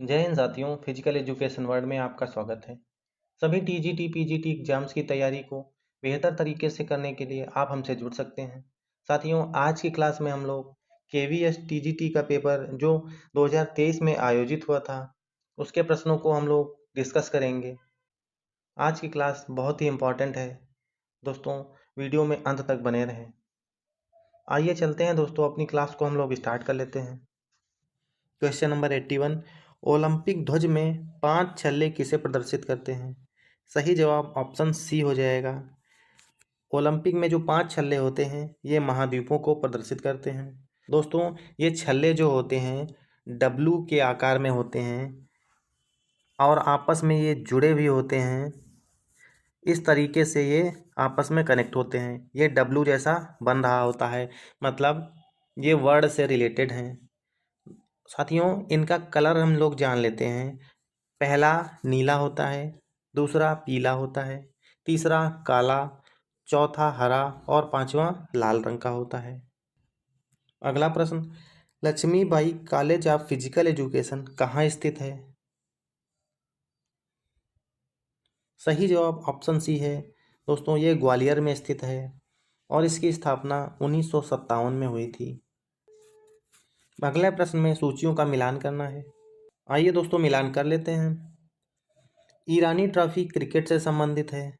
जय हिंद साथियों, physical education world में आपका स्वागत है। सभी टीजीटी पीजीटी एग्जाम्स की तैयारी को बेहतर तरीके से करने के लिए आप हमसे जुड़ सकते हैं। साथियों, आज की क्लास में हम लोग केवीएस टीजीटी का पेपर जो 2023 में आयोजित हुआ था, उसके प्रश्नों को हम लोग डिस्कस करेंगे। आज की क्लास बहुत ही इम्पोर्टेंट है दोस्तों, वीडियो में अंत तक बने रहें। आइए चलते हैं दोस्तों, अपनी क्लास को हम लोग स्टार्ट कर लेते हैं। क्वेश्चन नंबर 81, ओलंपिक ध्वज में 5 छल्ले किसे प्रदर्शित करते हैं? सही जवाब ऑप्शन सी हो जाएगा। ओलंपिक में जो 5 छल्ले होते हैं ये महाद्वीपों को प्रदर्शित करते हैं। दोस्तों, ये छल्ले जो होते हैं डब्लू के आकार में होते हैं और आपस में ये जुड़े भी होते हैं। इस तरीके से ये आपस में कनेक्ट होते हैं। ये डब्लू जैसा बन रहा होता है, मतलब ये वर्ड से रिलेटेड हैं। साथियों, इनका कलर हम लोग जान लेते हैं। पहला नीला होता है, दूसरा पीला होता है, तीसरा काला, चौथा हरा और पांचवा लाल रंग का होता है। अगला प्रश्न, Lakshmibai college of physical education कहाँ स्थित है? सही जवाब ऑप्शन सी है। दोस्तों, ये ग्वालियर में स्थित है और इसकी स्थापना 1957 में हुई थी। अगले प्रश्न में सूचियों का मिलान करना है। आइए दोस्तों, मिलान कर लेते हैं। ईरानी ट्रॉफी क्रिकेट से संबंधित है।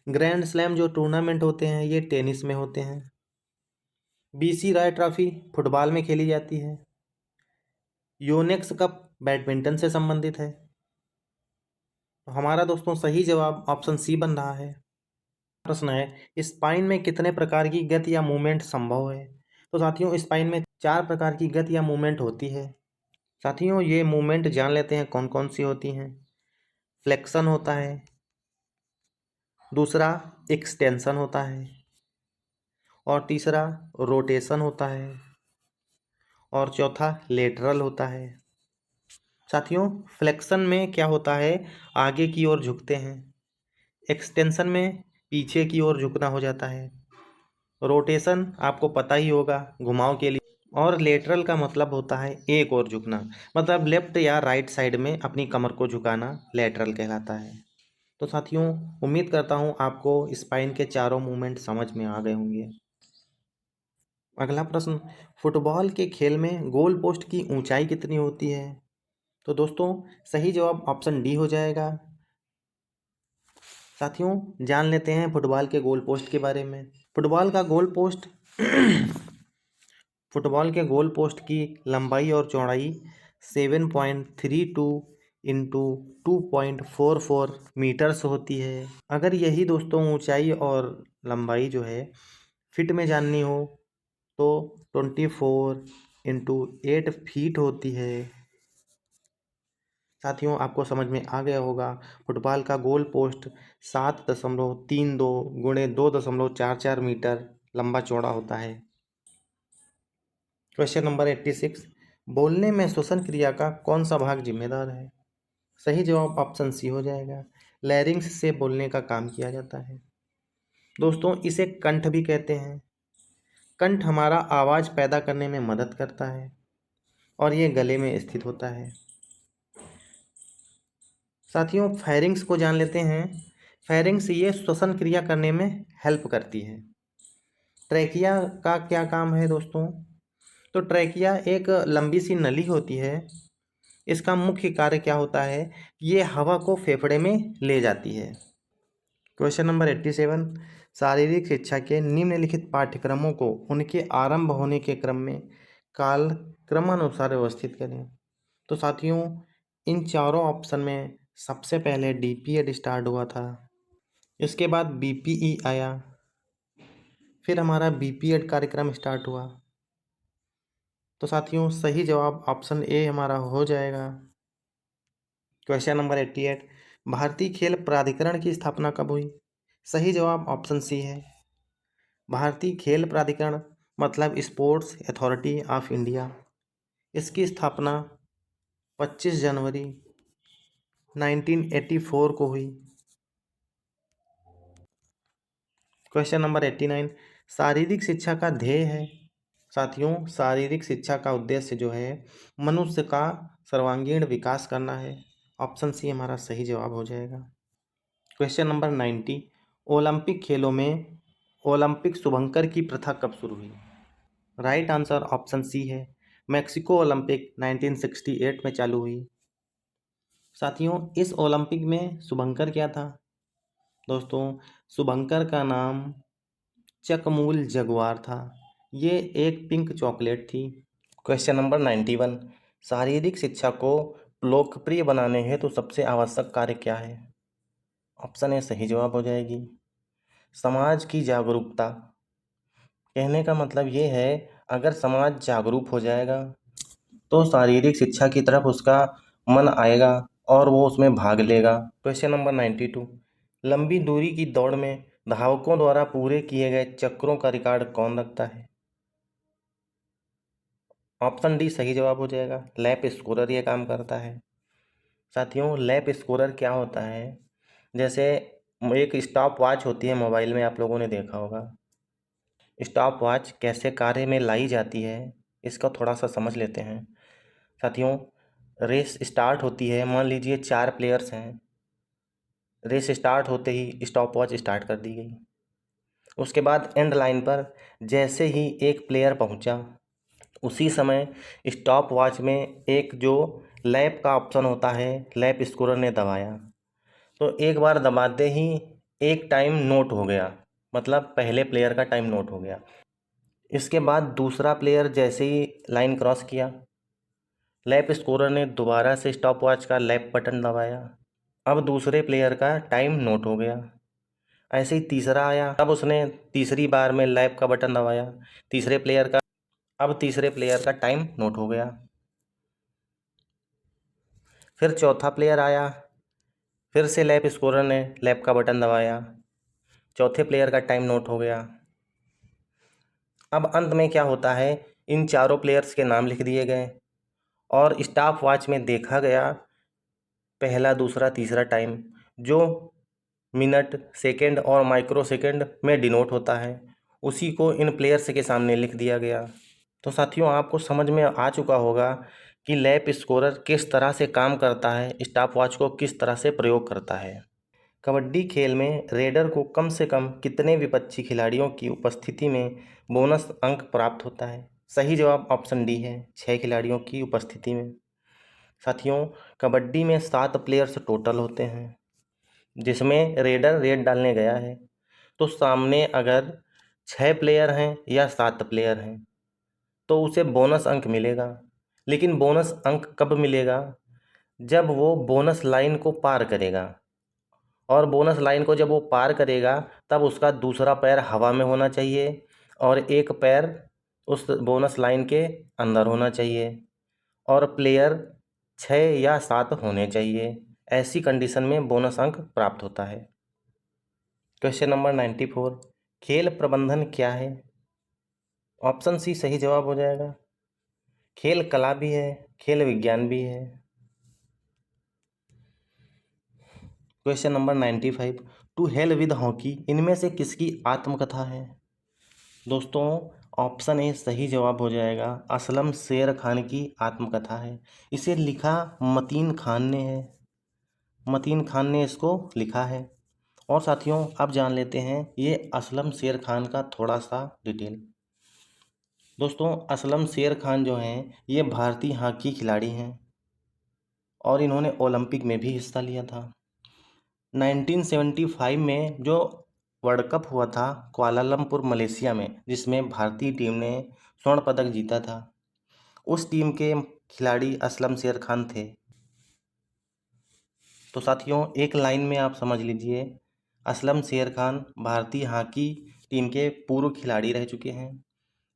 ग्रैंड स्लैम जो टूर्नामेंट होते हैं ये टेनिस में होते हैं। बीसी राय ट्रॉफी फुटबॉल में खेली जाती है। योनेक्स कप बैडमिंटन से संबंधित है। तो हमारा दोस्तों सही जवाब ऑप्शन सी बन रहा है। प्रश्न है, स्पाइन में कितने प्रकार की गति या मूवमेंट संभव है? तो साथियों, स्पाइन में 4 प्रकार की गति या मूवमेंट होती है। साथियों, ये मूवमेंट जान लेते हैं कौन कौन सी होती हैं। फ्लेक्शन होता है, दूसरा एक्सटेंशन होता है और तीसरा रोटेशन होता है और चौथा लेटरल होता है। साथियों, फ्लेक्शन में क्या होता है, आगे की ओर झुकते हैं। एक्सटेंशन में पीछे की ओर झुकना हो जाता है। रोटेशन आपको पता ही होगा, घुमाव के लिए। और लेटरल का मतलब होता है एक ओर झुकना, मतलब लेफ्ट या राइट साइड में अपनी कमर को झुकाना लेटरल कहलाता है। तो साथियों, उम्मीद करता हूँ आपको स्पाइन के चारों मूवमेंट समझ में आ गए होंगे। अगला प्रश्न, फुटबॉल के खेल में गोल पोस्ट की ऊंचाई कितनी होती है? तो दोस्तों, सही जवाब ऑप्शन डी हो जाएगा। साथियों, जान लेते हैं फुटबॉल के गोल पोस्ट के बारे में। फुटबॉल का गोल पोस्ट फुटबॉल के गोल पोस्ट की लंबाई और चौड़ाई 7.32 इंटू 2.44 मीटर्स होती है। अगर यही दोस्तों ऊंचाई और लंबाई जो है फिट में जाननी हो तो 24 इंटू 8 फीट होती है। साथियों, आपको समझ में आ गया होगा, फुटबॉल का गोल पोस्ट 7.32 गुणे 2.44 मीटर लंबा चौड़ा होता है। क्वेश्चन नंबर 86, बोलने में श्वसन क्रिया का कौन सा भाग जिम्मेदार है? सही जवाब ऑप्शन सी हो जाएगा। लैरिंक्स से बोलने का काम किया जाता है। दोस्तों, इसे कंठ भी कहते हैं। कंठ हमारा आवाज़ पैदा करने में मदद करता है और ये गले में स्थित होता है। साथियों, फेरिंग्स को जान लेते हैं। फेरिंग्स ये श्वसन क्रिया करने में हेल्प करती है। ट्रैकिया का क्या काम है दोस्तों? तो ट्रैकिया एक लंबी सी नली होती है। इसका मुख्य कार्य क्या होता है, ये हवा को फेफड़े में ले जाती है। क्वेश्चन नंबर 87, शारीरिक शिक्षा के निम्नलिखित पाठ्यक्रमों को उनके आरंभ होने के क्रम में काल क्रमानुसार व्यवस्थित करें। तो साथियों, इन चारों ऑप्शन में सबसे पहले डीपीएड स्टार्ट हुआ था, इसके बाद बीपीई आया, फिर हमारा बीपीएड कार्यक्रम स्टार्ट हुआ। तो साथियों, सही जवाब ऑप्शन ए हमारा हो जाएगा। क्वेश्चन नंबर 88, भारतीय खेल प्राधिकरण की स्थापना कब हुई? सही जवाब ऑप्शन सी है। भारतीय खेल प्राधिकरण मतलब स्पोर्ट्स अथॉरिटी ऑफ इंडिया, इसकी स्थापना 25 जनवरी 1984 को हुई। क्वेश्चन नंबर 89, शारीरिक शिक्षा का ध्येय है? साथियों, शारीरिक शिक्षा का उद्देश्य जो है मनुष्य का सर्वांगीण विकास करना है। ऑप्शन सी हमारा सही जवाब हो जाएगा। क्वेश्चन नंबर 90, ओलंपिक खेलों में ओलंपिक शुभंकर की प्रथा कब शुरू हुई? राइट आंसर ऑप्शन सी है, मैक्सिको ओलंपिक 1968 में चालू हुई। साथियों, इस ओलंपिक में शुभंकर क्या था? दोस्तों, शुभंकर का नाम चकमूल जगुआर था। ये एक पिंक चॉकलेट थी। क्वेश्चन नंबर 91, शारीरिक शिक्षा को लोकप्रिय बनाने हेतु सबसे आवश्यक कार्य क्या है? ऑप्शन ए सही जवाब हो जाएगी। समाज की जागरूकता। कहने का मतलब ये है, अगर समाज जागरूक हो जाएगा तो शारीरिक शिक्षा की तरफ उसका मन आएगा और वो उसमें भाग लेगा। क्वेश्चन नंबर 92, लंबी दूरी की दौड़ में धावकों द्वारा पूरे किए गए चक्रों का रिकॉर्ड कौन रखता है? ऑप्शन डी सही जवाब हो जाएगा, लैप स्कोरर ये काम करता है। साथियों, लैप स्कोरर क्या होता है? जैसे एक स्टॉप वॉच होती है मोबाइल में, आप लोगों ने देखा होगा। स्टॉप वॉच कैसे कार्य में लाई जाती है, इसका थोड़ा सा समझ लेते हैं। साथियों, रेस स्टार्ट होती है, मान लीजिए 4 प्लेयर्स हैं। रेस स्टार्ट होते ही स्टॉप वॉच स्टार्ट कर दी गई। उसके बाद एंड लाइन पर जैसे ही एक प्लेयर पहुंचा, उसी समय स्टॉप वॉच में एक जो लैप का ऑप्शन होता है, लैप स्कोरर ने दबाया। तो एक बार दबाते ही एक टाइम नोट हो गया, मतलब पहले प्लेयर का टाइम नोट हो गया। इसके बाद दूसरा प्लेयर जैसे ही लाइन क्रॉस किया, लैप स्कोरर ने दोबारा से स्टॉप वॉच का लैप बटन दबाया। अब दूसरे प्लेयर का टाइम नोट हो गया। ऐसे ही तीसरा आया, तब उसने तीसरी बार में लैप का बटन दबाया। तीसरे प्लेयर का टाइम नोट हो गया। फिर चौथा प्लेयर आया, फिर से लैप स्कोरर ने लैप का बटन दबाया। चौथे प्लेयर का टाइम नोट हो गया। अब अंत में क्या होता है, इन चारों प्लेयर्स के नाम लिख दिए गए और स्टॉप वॉच में देखा गया पहला, दूसरा, तीसरा टाइम, जो मिनट, सेकंड और माइक्रो सेकंड में डिनोट होता है, उसी को इन प्लेयर्स के सामने लिख दिया गया। तो साथियों, आपको समझ में आ चुका होगा कि लैप स्कोरर किस तरह से काम करता है, स्टॉप वॉच को किस तरह से प्रयोग करता है। कबड्डी खेल में रेडर को कम से कम कितने विपक्षी खिलाड़ियों की उपस्थिति में बोनस अंक प्राप्त होता है? सही जवाब ऑप्शन डी है, 6 खिलाड़ियों की उपस्थिति में। साथियों, कबड्डी में 7 प्लेयर्स टोटल होते हैं, जिसमें रेडर रेड डालने गया है। तो सामने अगर 6 प्लेयर हैं या 7 प्लेयर हैं तो उसे बोनस अंक मिलेगा। लेकिन बोनस अंक कब मिलेगा? जब वो बोनस लाइन को पार करेगा। और बोनस लाइन को जब वो पार करेगा, तब उसका दूसरा पैर हवा में होना चाहिए और एक पैर उस बोनस लाइन के अंदर होना चाहिए और प्लेयर 6 या 7 होने चाहिए। ऐसी कंडीशन में बोनस अंक प्राप्त होता है। क्वेश्चन नंबर 94, खेल प्रबंधन क्या है? ऑप्शन सी सही जवाब हो जाएगा। खेल कला भी है, खेल विज्ञान भी है। Question number 95, to hell with hockey इनमें से किसकी आत्मकथा है? दोस्तों, ऑप्शन ए सही जवाब हो जाएगा, असलम शेर खान की आत्मकथा है। इसे लिखा मतीन खान ने है। मतीन खान ने इसको लिखा है। और साथियों, अब जान लेते हैं ये असलम शेर खान का थोड़ा सा डिटेल। दोस्तों, असलम शेर खान जो हैं, ये भारतीय हॉकी खिलाड़ी हैं और इन्होंने ओलंपिक में भी हिस्सा लिया था। 1975 में जो वर्ल्ड कप हुआ था कुआलालंपुर मलेशिया में, जिसमें भारतीय टीम ने स्वर्ण पदक जीता था, उस टीम के खिलाड़ी असलम शेर खान थे। तो साथियों, एक लाइन में आप समझ लीजिए, असलम शेर खान भारतीय हॉकी टीम के पूर्व खिलाड़ी रह चुके हैं।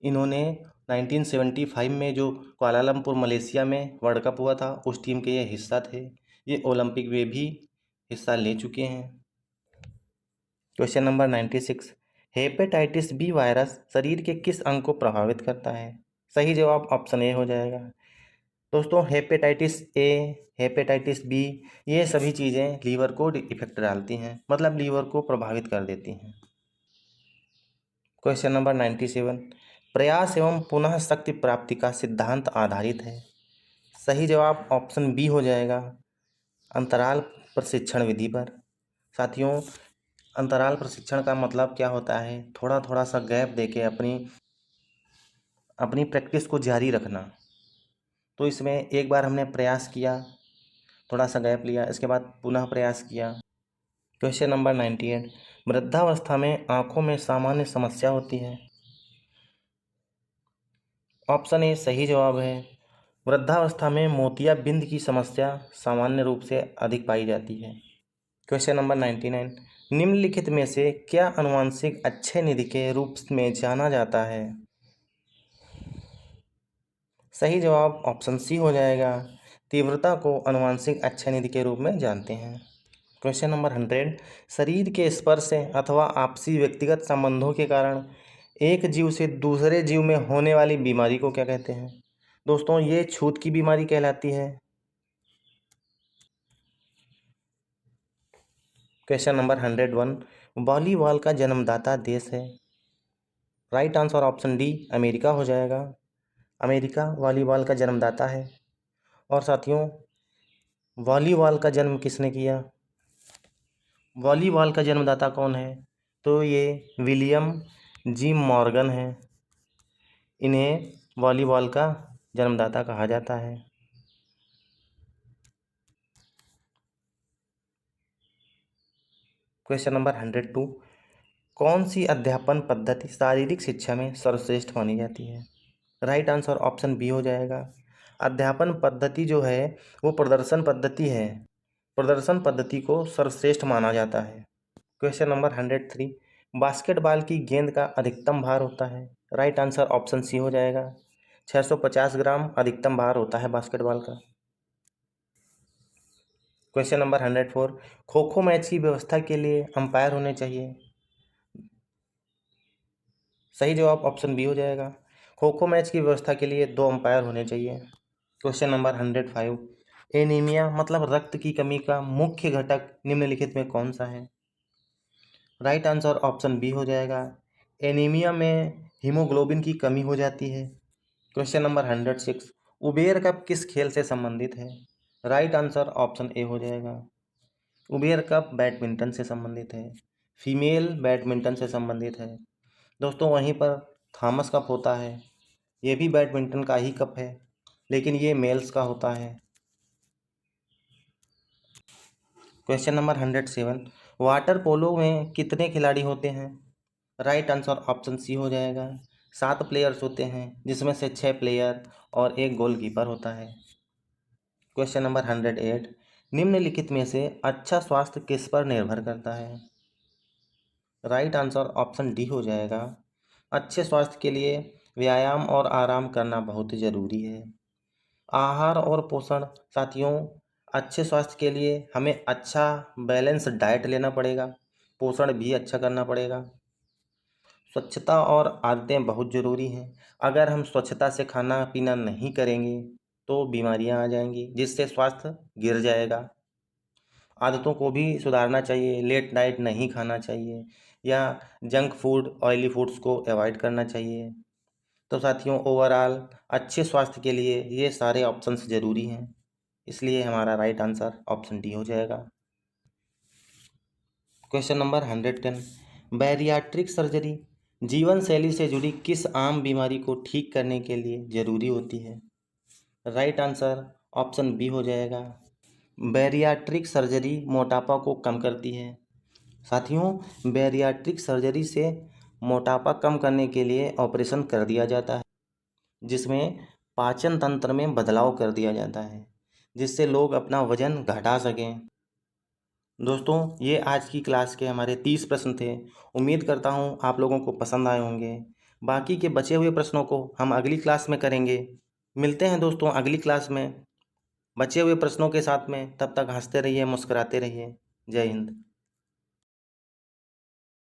इन्होंने 1975 में जो कुआलालंपुर मलेशिया में वर्ल्ड कप हुआ था, उस टीम के ये हिस्सा थे। ये ओलंपिक में भी हिस्सा ले चुके हैं। Question number 96, hepatitis B virus शरीर के किस अंग को प्रभावित करता है? सही जवाब ऑप्शन ए हो जाएगा। दोस्तों, हेपेटाइटिस ए, हेपेटाइटिस बी, ये सभी चीज़ें लीवर को इफेक्ट डालती हैं, मतलब लीवर को प्रभावित कर देती हैं। क्वेश्चन नंबर 97, प्रयास एवं पुनः शक्ति प्राप्ति का सिद्धांत आधारित है। सही जवाब ऑप्शन बी हो जाएगा, अंतराल प्रशिक्षण विधि पर। साथियों, अंतराल प्रशिक्षण का मतलब क्या होता है? थोड़ा थोड़ा सा गैप देके अपनी प्रैक्टिस को जारी रखना। तो इसमें एक बार हमने प्रयास किया, थोड़ा सा गैप लिया, इसके बाद पुनः प्रयास किया। क्वेश्चन नंबर 98, वृद्धावस्था में आंखों में सामान्य समस्या होती है। ऑप्शन ए सही जवाब है, वृद्धावस्था में मोतियाबिंद की समस्या सामान्य रूप से अधिक पाई जाती है। क्वेश्चन नंबर 99, निम्नलिखित में से क्या आनुवंशिक अक्षय निधि के रूप में जाना जाता है? सही जवाब ऑप्शन सी हो जाएगा, तीव्रता को आनुवंशिक अक्षय निधि के रूप में जानते हैं। क्वेश्चन नंबर 100, शरीर के स्पर्श अथवा आपसी व्यक्तिगत संबंधों के कारण एक जीव से दूसरे जीव में होने वाली बीमारी को क्या कहते हैं? दोस्तों, ये छूत की बीमारी कहलाती है। क्वेश्चन नंबर 101, वॉलीबॉल का जन्मदाता देश है। Right answer option D America हो जाएगा। अमेरिका वॉलीबॉल का जन्मदाता है। और साथियों, वॉलीबॉल का जन्म किसने किया? वॉलीबॉल का जन्मदाता कौन है? तो ये विलियम जी मॉर्गन है। इन्हें वॉलीबॉल का जन्मदाता कहा जाता है। क्वेश्चन नंबर 102, कौन सी अध्यापन पद्धति शारीरिक शिक्षा में सर्वश्रेष्ठ मानी जाती है? राइट आंसर ऑप्शन बी हो जाएगा। अध्यापन पद्धति जो है वो प्रदर्शन पद्धति है। प्रदर्शन पद्धति को सर्वश्रेष्ठ माना जाता है। क्वेश्चन नंबर 103, बास्केटबॉल की गेंद का अधिकतम भार होता है। राइट आंसर ऑप्शन सी हो जाएगा। 650 ग्राम अधिकतम भार होता है बास्केटबॉल का। Question number 104, kho kho match की व्यवस्था के लिए अंपायर होने चाहिए। सही जवाब ऑप्शन बी हो जाएगा। खो खो मैच की व्यवस्था के लिए 2 अंपायर होने चाहिए। क्वेश्चन नंबर 105, एनीमिया मतलब रक्त की कमी का मुख्य घटक निम्नलिखित में कौन सा है? राइट आंसर ऑप्शन बी हो जाएगा। एनीमिया में हीमोग्लोबिन की कमी हो जाती है। क्वेश्चन नंबर 106, उबेर कप किस खेल से संबंधित है? राइट आंसर ऑप्शन ए हो जाएगा। उबेर कप बैडमिंटन से संबंधित है, फीमेल बैडमिंटन से संबंधित है। दोस्तों, वहीं पर थॉमस कप होता है, ये भी बैडमिंटन का ही कप है, लेकिन ये मेल्स का होता है। क्वेश्चन नंबर 107, वाटर पोलो में कितने खिलाड़ी होते हैं? राइट आंसर ऑप्शन सी हो जाएगा। 7 प्लेयर्स होते हैं, जिसमें से 6 प्लेयर और 1 गोलकीपर होता है। क्वेश्चन नंबर 108, निम्नलिखित में से अच्छा स्वास्थ्य किस पर निर्भर करता है? राइट आंसर ऑप्शन डी हो जाएगा। अच्छे स्वास्थ्य के लिए व्यायाम और आराम करना बहुत ज़रूरी है। आहार और पोषण, साथियों, अच्छे स्वास्थ्य के लिए हमें अच्छा बैलेंस डाइट लेना पड़ेगा, पोषण भी अच्छा करना पड़ेगा। स्वच्छता और आदतें बहुत ज़रूरी हैं। अगर हम स्वच्छता से खाना पीना नहीं करेंगे तो बीमारियां आ जाएंगी, जिससे स्वास्थ्य गिर जाएगा। आदतों को भी सुधारना चाहिए, लेट नाइट नहीं खाना चाहिए या जंक फूड ऑयली फूड्स को अवॉइड करना चाहिए। तो साथियों, ओवरऑल अच्छे स्वास्थ्य के लिए ये सारे ऑप्शंस ज़रूरी हैं, इसलिए हमारा राइट आंसर ऑप्शन डी हो जाएगा। क्वेश्चन नंबर 110, बैरियाट्रिक सर्जरी जीवन शैली से जुड़ी किस आम बीमारी को ठीक करने के लिए ज़रूरी होती है? राइट आंसर ऑप्शन बी हो जाएगा। बैरियाट्रिक सर्जरी मोटापा को कम करती है। साथियों, बैरियाट्रिक सर्जरी से मोटापा कम करने के लिए ऑपरेशन कर दिया जाता है, जिसमें पाचन तंत्र में बदलाव कर दिया जाता है, जिससे लोग अपना वजन घटा सकें। दोस्तों, ये आज की क्लास के हमारे 30 प्रश्न थे। उम्मीद करता हूँ आप लोगों को पसंद आए होंगे। बाकी के बचे हुए प्रश्नों को हम अगली क्लास में करेंगे। मिलते हैं दोस्तों अगली क्लास में बचे हुए प्रश्नों के साथ में। तब तक हंसते रहिए, मुस्कुराते रहिए। जय हिंद।